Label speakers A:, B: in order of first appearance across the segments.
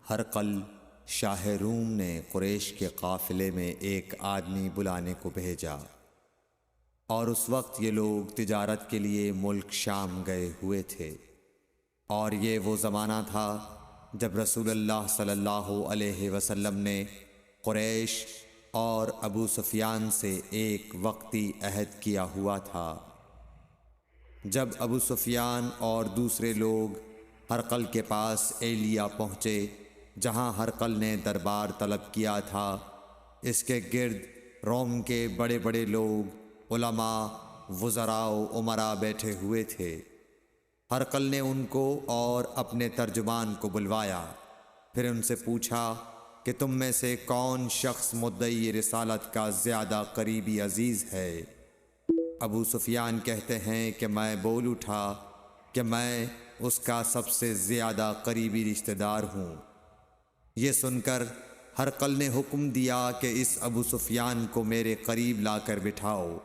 A: ہرقل شاہ روم نے قریش کے قافلے میں ایک آدمی بلانے کو بھیجا، اور اس وقت یہ لوگ تجارت کے لیے ملک شام گئے ہوئے تھے، اور یہ وہ زمانہ تھا جب رسول اللہ صلی اللہ علیہ وسلم نے قریش اور ابو سفیان سے ایک وقتی عہد کیا ہوا تھا۔ جب ابو سفیان اور دوسرے لوگ ہرقل کے پاس ایلیا پہنچے جہاں ہرقل نے دربار طلب کیا تھا، اس کے گرد روم کے بڑے بڑے لوگ، علماء، وزراء و امراء بیٹھے ہوئے تھے۔ ہرقل نے ان کو اور اپنے ترجمان کو بلوایا، پھر ان سے پوچھا کہ تم میں سے کون شخص مدعی رسالت کا زیادہ قریبی عزیز ہے؟ ابو سفیان کہتے ہیں کہ میں بول اٹھا کہ میں اس کا سب سے زیادہ قریبی رشتہ دار ہوں۔ یہ سن کر ہرقل نے حکم دیا کہ اس ابو سفیان کو میرے قریب لا کر بٹھاؤ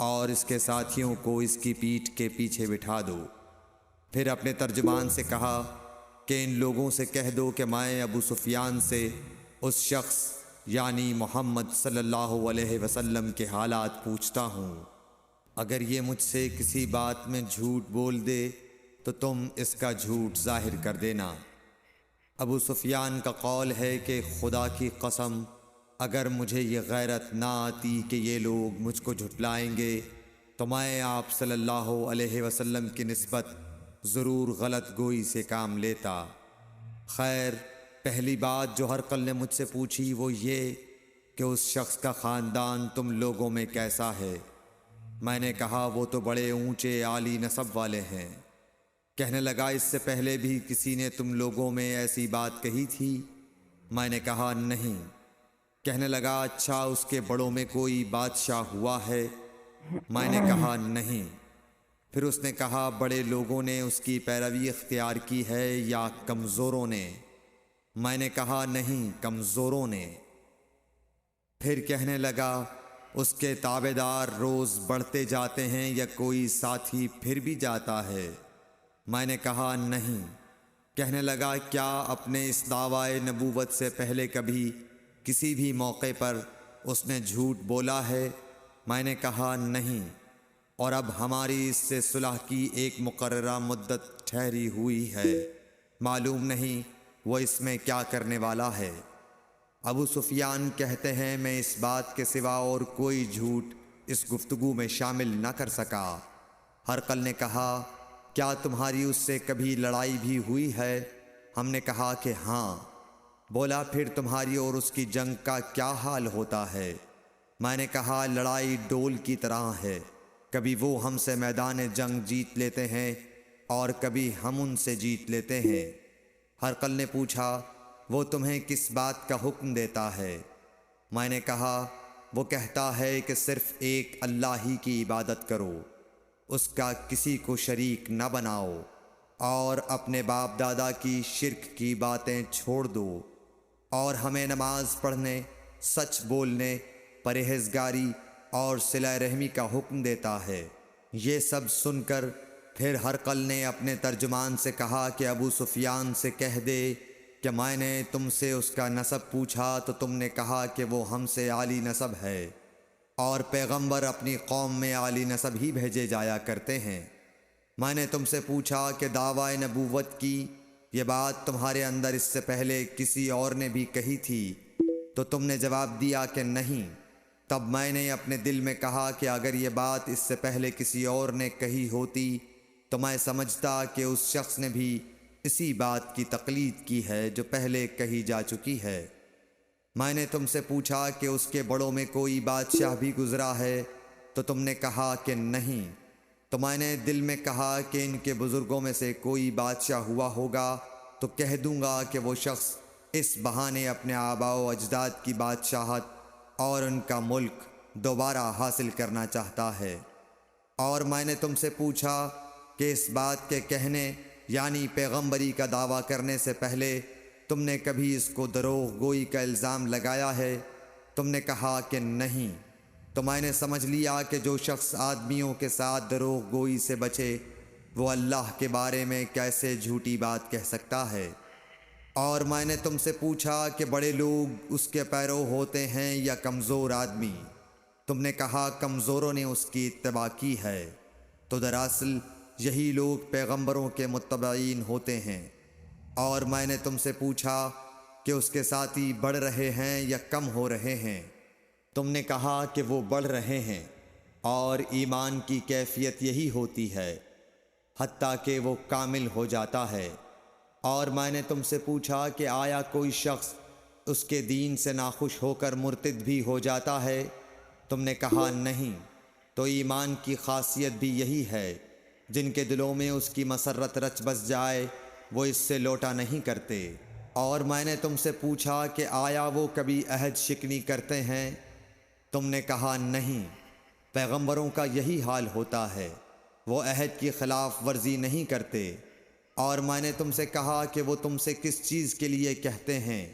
A: اور اس کے ساتھیوں کو اس کی پیٹھ کے پیچھے بٹھا دو۔ پھر اپنے ترجمان سے کہا کہ ان لوگوں سے کہہ دو کہ میں ابو سفیان سے اس شخص یعنی محمد صلی اللہ علیہ وسلم کے حالات پوچھتا ہوں۔ اگر یہ مجھ سے کسی بات میں جھوٹ بول دے تو تم اس کا جھوٹ ظاہر کر دینا۔ ابو سفیان کا قول ہے کہ خدا کی قسم، اگر مجھے یہ غیرت نہ آتی کہ یہ لوگ مجھ کو جھٹلائیں گے تو میں آپ صلی اللہ علیہ وسلم کی نسبت ضرور غلط گوئی سے کام لیتا۔ خیر، پہلی بات جو ہرقل نے مجھ سے پوچھی وہ یہ کہ اس شخص کا خاندان تم لوگوں میں کیسا ہے؟ میں نے کہا وہ تو بڑے اونچے عالی نسب والے ہیں۔ کہنے لگا اس سے پہلے بھی کسی نے تم لوگوں میں ایسی بات کہی تھی؟ میں نے کہا نہیں۔ کہنے لگا اچھا اس کے بڑوں میں کوئی بادشاہ ہوا ہے؟ میں نے کہا نہیں۔ پھر اس نے کہا بڑے لوگوں نے اس کی پیروی اختیار کی ہے یا کمزوروں نے؟ میں نے کہا نہیں، کمزوروں نے۔ پھر کہنے لگا اس کے تابعدار روز بڑھتے جاتے ہیں یا کوئی ساتھی پھر بھی جاتا ہے؟ میں نے کہا نہیں۔ کہنے لگا کیا اپنے اس دعوی نبوت سے پہلے کبھی کسی بھی موقع پر اس نے جھوٹ بولا ہے؟ میں نے کہا نہیں، اور اب ہماری اس سے صلح کی ایک مقررہ مدت ٹھہری ہوئی ہے، معلوم نہیں وہ اس میں کیا کرنے والا ہے۔ ابو سفیان کہتے ہیں میں اس بات کے سوا اور کوئی جھوٹ اس گفتگو میں شامل نہ کر سکا۔ ہرقل نے کہا کیا تمہاری اس سے کبھی لڑائی بھی ہوئی ہے؟ ہم نے کہا کہ ہاں۔ بولا پھر تمہاری اور اس کی جنگ کا کیا حال ہوتا ہے؟ میں نے کہا لڑائی ڈول کی طرح ہے، کبھی وہ ہم سے میدان جنگ جیت لیتے ہیں اور کبھی ہم ان سے جیت لیتے ہیں۔ ہرقل نے پوچھا وہ تمہیں کس بات کا حکم دیتا ہے؟ میں نے کہا وہ کہتا ہے کہ صرف ایک اللہ ہی کی عبادت کرو، اس کا کسی کو شریک نہ بناؤ، اور اپنے باپ دادا کی شرک کی باتیں چھوڑ دو، اور ہمیں نماز پڑھنے، سچ بولنے، پرہیزگاری اور صلہ رحمی کا حکم دیتا ہے۔ یہ سب سن کر پھر ہرقل نے اپنے ترجمان سے کہا کہ ابو سفیان سے کہہ دے کہ میں نے تم سے اس کا نسب پوچھا تو تم نے کہا کہ وہ ہم سے عالی نسب ہے، اور پیغمبر اپنی قوم میں عالی نسب ہی بھیجے جایا کرتے ہیں۔ میں نے تم سے پوچھا کہ دعوی نبوت کی یہ بات تمہارے اندر اس سے پہلے کسی اور نے بھی کہی تھی؟ تو تم نے جواب دیا کہ نہیں۔ تب میں نے اپنے دل میں کہا کہ اگر یہ بات اس سے پہلے کسی اور نے کہی ہوتی تو میں سمجھتا کہ اس شخص نے بھی اسی بات کی تقلید کی ہے جو پہلے کہی جا چکی ہے۔ میں نے تم سے پوچھا کہ اس کے بڑوں میں کوئی بادشاہ بھی گزرا ہے؟ تو تم نے کہا کہ نہیں۔ تو میں نے دل میں کہا کہ ان کے بزرگوں میں سے کوئی بادشاہ ہوا ہوگا تو کہہ دوں گا کہ وہ شخص اس بہانے اپنے آباء و اجداد کی بادشاہت اور ان کا ملک دوبارہ حاصل کرنا چاہتا ہے۔ اور میں نے تم سے پوچھا کہ اس بات کے کہنے یعنی پیغمبری کا دعویٰ کرنے سے پہلے تم نے کبھی اس کو دروغ گوئی کا الزام لگایا ہے؟ تم نے کہا کہ نہیں۔ تو میں نے سمجھ لیا کہ جو شخص آدمیوں کے ساتھ دروغ گوئی سے بچے وہ اللہ کے بارے میں کیسے جھوٹی بات کہہ سکتا ہے۔ اور میں نے تم سے پوچھا کہ بڑے لوگ اس کے پیرو ہوتے ہیں یا کمزور آدمی؟ تم نے کہا کمزوروں نے اس کی اتباع کی ہے۔ تو دراصل یہی لوگ پیغمبروں کے متبعین ہوتے ہیں۔ اور میں نے تم سے پوچھا کہ اس کے ساتھی بڑھ رہے ہیں یا کم ہو رہے ہیں؟ تم نے کہا کہ وہ بڑھ رہے ہیں، اور ایمان کی کیفیت یہی ہوتی ہے حتیٰ کہ وہ کامل ہو جاتا ہے۔ اور میں نے تم سے پوچھا کہ آیا کوئی شخص اس کے دین سے ناخوش ہو کر مرتد بھی ہو جاتا ہے؟ تم نے کہا نہیں۔ تو ایمان کی خاصیت بھی یہی ہے، جن کے دلوں میں اس کی مسرت رچ بس جائے وہ اس سے لوٹا نہیں کرتے۔ اور میں نے تم سے پوچھا کہ آیا وہ کبھی عہد شکنی کرتے ہیں؟ تم نے کہا نہیں۔ پیغمبروں کا یہی حال ہوتا ہے، وہ عہد کی خلاف ورزی نہیں کرتے۔ اور میں نے تم سے کہا کہ وہ تم سے کس چیز کے لیے کہتے ہیں؟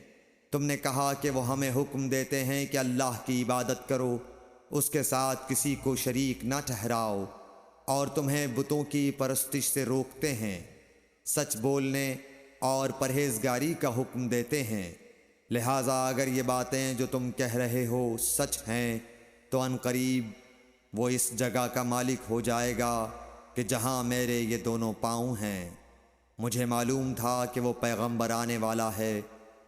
A: تم نے کہا کہ وہ ہمیں حکم دیتے ہیں کہ اللہ کی عبادت کرو، اس کے ساتھ کسی کو شریک نہ ٹھہراؤ، اور تمہیں بتوں کی پرستش سے روکتے ہیں، سچ بولنے اور پرہیزگاری کا حکم دیتے ہیں۔ لہٰذا اگر یہ باتیں جو تم کہہ رہے ہو سچ ہیں تو ان قریب وہ اس جگہ کا مالک ہو جائے گا کہ جہاں میرے یہ دونوں پاؤں ہیں۔ مجھے معلوم تھا کہ وہ پیغمبر آنے والا ہے،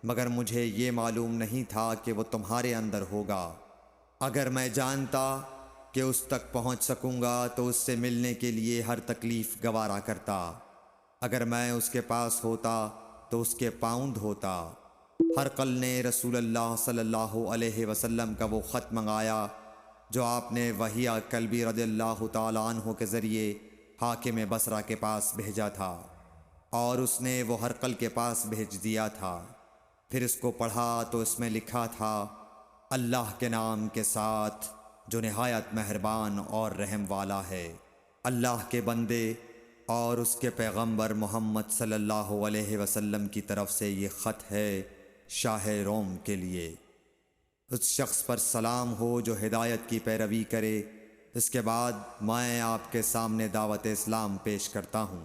A: مگر مجھے یہ معلوم نہیں تھا کہ وہ تمہارے اندر ہوگا۔ اگر میں جانتا کہ اس تک پہنچ سکوں گا تو اس سے ملنے کے لیے ہر تکلیف گوارا کرتا۔ اگر میں اس کے پاس ہوتا تو اس کے پاؤں دھوتا۔ ہرقل نے رسول اللہ صلی اللہ علیہ وسلم کا وہ خط منگایا جو آپ نے وحیہ کلبی رضی اللہ تعالیٰ عنہ کے ذریعے حاکم بصرہ کے پاس بھیجا تھا، اور اس نے وہ ہرقل کے پاس بھیج دیا تھا۔ پھر اس کو پڑھا تو اس میں لکھا تھا، اللہ کے نام کے ساتھ جو نہایت مہربان اور رحم والا ہے۔ اللہ کے بندے اور اس کے پیغمبر محمد صلی اللہ علیہ وسلم کی طرف سے یہ خط ہے شاہ روم کے لیے۔ اس شخص پر سلام ہو جو ہدایت کی پیروی کرے۔ اس کے بعد میں آپ کے سامنے دعوت اسلام پیش کرتا ہوں۔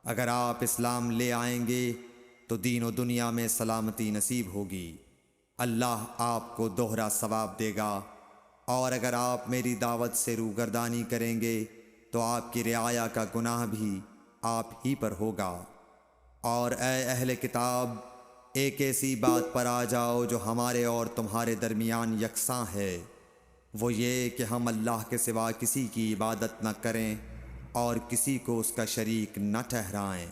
A: اگر آپ اسلام لے آئیں گے تو دین و دنیا میں سلامتی نصیب ہوگی، اللہ آپ کو دوہرا ثواب دے گا۔ اور اگر آپ میری دعوت سے روگردانی کریں گے تو آپ کی رعایا کا گناہ بھی آپ ہی پر ہوگا۔ اور اے اہل کتاب، ایک ایسی بات پر آ جاؤ جو ہمارے اور تمہارے درمیان یکساں ہے، وہ یہ کہ ہم اللہ کے سوا کسی کی عبادت نہ کریں اور کسی کو اس کا شریک نہ ٹھہرائیں،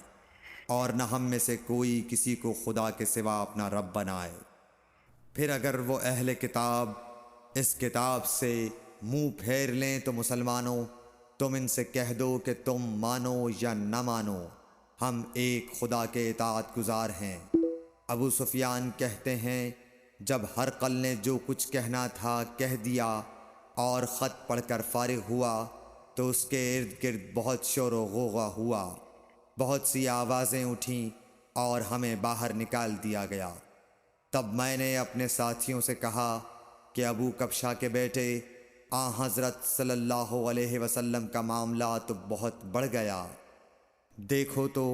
A: اور نہ ہم میں سے کوئی کسی کو خدا کے سوا اپنا رب بنائے۔ پھر اگر وہ اہل کتاب اس کتاب سے منہ پھیر لیں تو مسلمانوں، تم ان سے کہہ دو کہ تم مانو یا نہ مانو، ہم ایک خدا کے اطاعت گزار ہیں۔ ابو سفیان کہتے ہیں، جب ہرقل نے جو کچھ کہنا تھا کہہ دیا اور خط پڑھ کر فارغ ہوا تو اس کے ارد گرد بہت شور و غوغا ہوا، بہت سی آوازیں اٹھیں اور ہمیں باہر نکال دیا گیا۔ تب میں نے اپنے ساتھیوں سے کہا کہ ابو کبشہ کے بیٹے حضرت صلی اللہ علیہ وسلم کا معاملہ تو بہت بڑھ گیا۔ دیکھو تو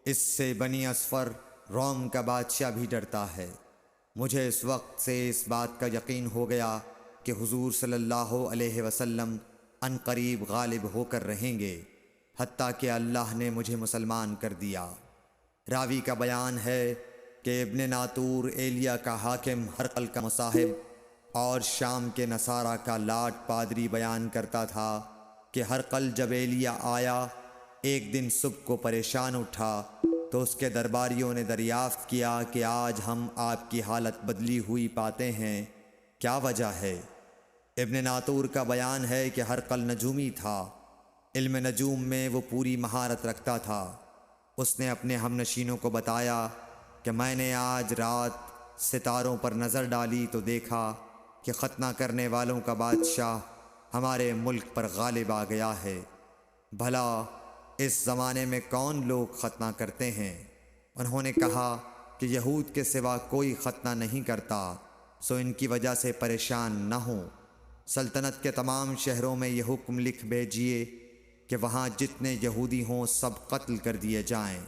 A: اس سے بنی اصفر روم کا بادشاہ بھی ڈرتا ہے۔ مجھے اس وقت سے اس بات کا یقین ہو گیا کہ حضور صلی اللہ علیہ وسلم ان قریب غالب ہو کر رہیں گے، حتیٰ کہ اللہ نے مجھے مسلمان کر دیا۔ راوی کا بیان ہے کہ ابن ناطور ایلیا کا حاکم ہرقل کا مصاحب اور شام کے نصارہ کا لاٹ پادری بیان کرتا تھا کہ ہرقل جب ایلیا آیا ایک دن صبح کو پریشان اٹھا تو اس کے درباریوں نے دریافت کیا کہ آج ہم آپ کی حالت بدلی ہوئی پاتے ہیں، کیا وجہ ہے؟ ابن ناطور کا بیان ہے کہ ہرقل نجومی تھا، علم نجوم میں وہ پوری مہارت رکھتا تھا۔ اس نے اپنے ہم نشینوں کو بتایا کہ میں نے آج رات ستاروں پر نظر ڈالی تو دیکھا کہ ختنہ کرنے والوں کا بادشاہ ہمارے ملک پر غالب آ گیا ہے۔ بھلا اس زمانے میں کون لوگ ختنہ کرتے ہیں؟ انہوں نے کہا کہ یہود کے سوا کوئی ختنہ نہیں کرتا، سو ان کی وجہ سے پریشان نہ ہوں۔ سلطنت کے تمام شہروں میں یہ حکم لکھ بھیجیے کہ وہاں جتنے یہودی ہوں سب قتل کر دیے جائیں۔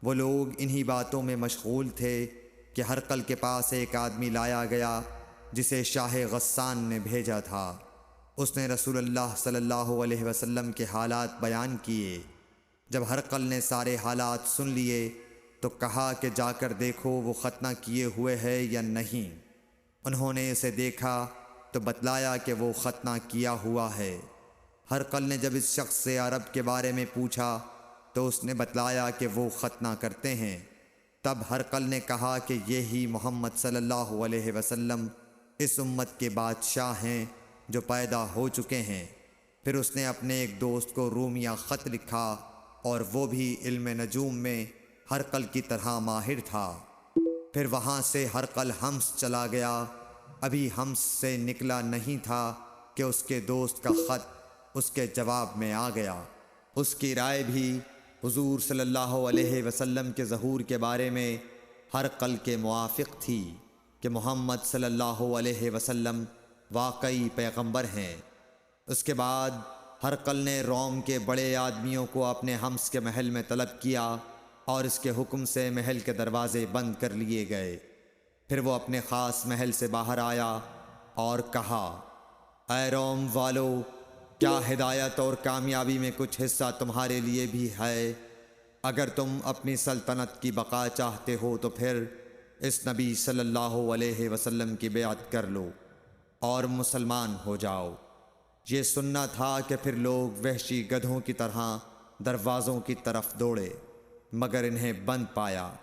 A: وہ لوگ انہی باتوں میں مشغول تھے کہ ہرقل کے پاس ایک آدمی لایا گیا جسے شاہ غسان نے بھیجا تھا۔ اس نے رسول اللہ صلی اللہ علیہ وسلم کے حالات بیان کیے۔ جب ہرقل نے سارے حالات سن لیے تو کہا کہ جا کر دیکھو وہ ختنہ کیے ہوئے ہے یا نہیں۔ انہوں نے اسے دیکھا تو بتلایا کہ وہ ختنہ کیا ہوا ہے۔ ہرقل نے جب اس شخص سے عرب کے بارے میں پوچھا تو اس نے بتلایا کہ وہ ختنہ کرتے ہیں۔ تب ہرقل نے کہا کہ یہی محمد صلی اللہ علیہ وسلم اس امت کے بادشاہ ہیں جو پیدا ہو چکے ہیں۔ پھر اس نے اپنے ایک دوست کو رومیہ خط لکھا اور وہ بھی علم نجوم میں ہرقل کی طرح ماہر تھا۔ پھر وہاں سے ہرقل حمص چلا گیا۔ ابھی حمص سے نکلا نہیں تھا کہ اس کے دوست کا خط اس کے جواب میں آ گیا۔ اس کی رائے بھی حضور صلی اللہ علیہ وسلم کے ظہور کے بارے میں ہرقل کے موافق تھی کہ محمد صلی اللہ علیہ وسلم واقعی پیغمبر ہیں۔ اس کے بعد ہرقل نے روم کے بڑے آدمیوں کو اپنے حمص کے محل میں طلب کیا اور اس کے حکم سے محل کے دروازے بند کر لیے گئے۔ پھر وہ اپنے خاص محل سے باہر آیا اور کہا، اے روم والو، کیا ہدایت اور کامیابی میں کچھ حصہ تمہارے لیے بھی ہے؟ اگر تم اپنی سلطنت کی بقا چاہتے ہو تو پھر اس نبی صلی اللہ علیہ وسلم کی بیعت کر لو اور مسلمان ہو جاؤ۔ یہ سننا تھا کہ پھر لوگ وحشی گدھوں کی طرح دروازوں کی طرف دوڑے مگر انہیں بند پایا۔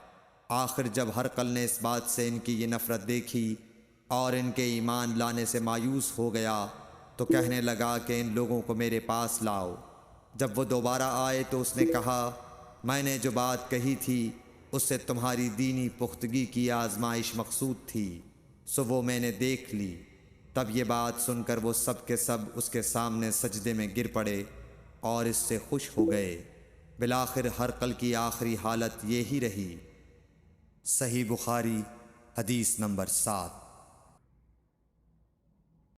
A: آخر جب ہرقل نے اس بات سے ان کی یہ نفرت دیکھی اور ان کے ایمان لانے سے مایوس ہو گیا تو کہنے لگا کہ ان لوگوں کو میرے پاس لاؤ۔ جب وہ دوبارہ آئے تو اس نے کہا، میں نے جو بات کہی تھی اس سے تمہاری دینی پختگی کی آزمائش مقصود تھی، سو وہ میں نے دیکھ لی۔ تب یہ بات سن کر وہ سب کے سب اس کے سامنے سجدے میں گر پڑے اور اس سے خوش ہو گئے۔ بالآخر ہرقل کی آخری حالت یہی رہی۔ صحیح بخاری حدیث نمبر 7۔